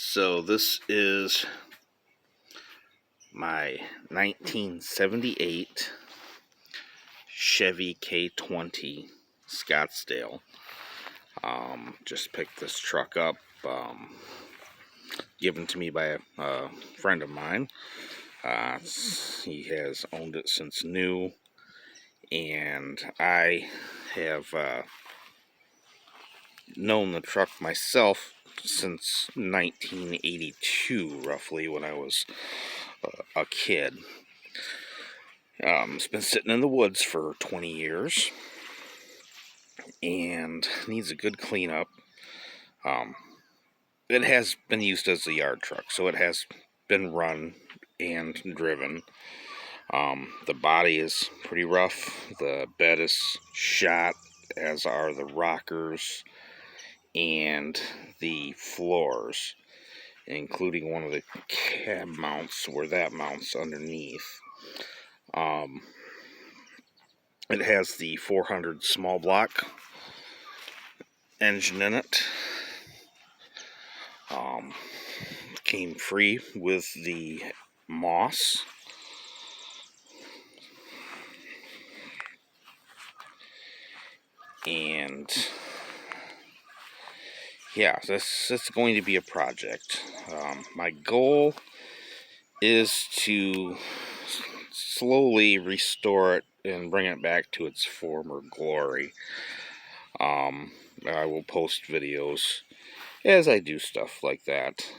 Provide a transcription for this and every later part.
So this is my 1978 Chevy K20 Scottsdale. Just picked this truck up, given to me by a friend of mine. He has owned it since new, and I have known the truck myself since 1982, roughly, when I was a kid. It's been sitting in the woods for 20 years and needs a good cleanup. It has been used as a yard truck, so it has been run and driven. The body is pretty rough. The bed is shot, as are the rockers and the floors, including one of the cab mounts where that mounts underneath. It has the 400 small block engine in it. Came free with the moss. And yeah, this is going to be a project. My goal is to slowly restore it and bring it back to its former glory. I will post videos as I do stuff like that.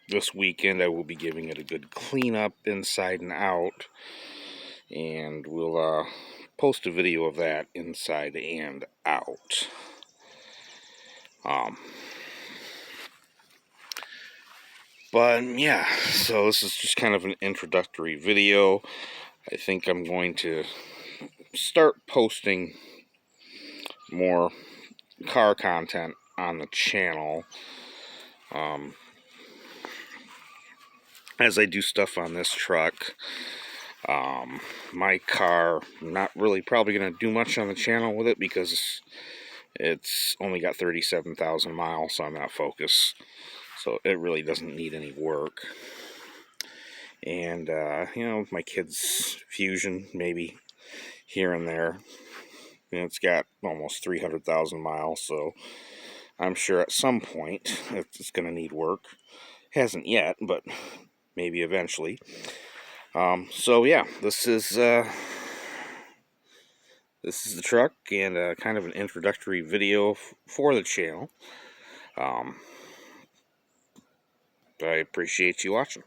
This weekend I will be giving it a good cleanup inside and out, and we'll post a video of that inside and out. But yeah, so this is just kind of an introductory video. I think I'm going to start posting more car content on the channel as I do stuff on this truck. My car, I'm not really probably going to do much on the channel with it because it's only got 37,000 miles on that Focus, so it really doesn't need any work. And you know, my kid's Fusion, maybe here and there. And it's got almost 300,000 miles, so I'm sure at some point it's going to need work. Hasn't yet, but maybe eventually. So yeah, this is the truck, and kind of an introductory video for the channel. I appreciate you watching.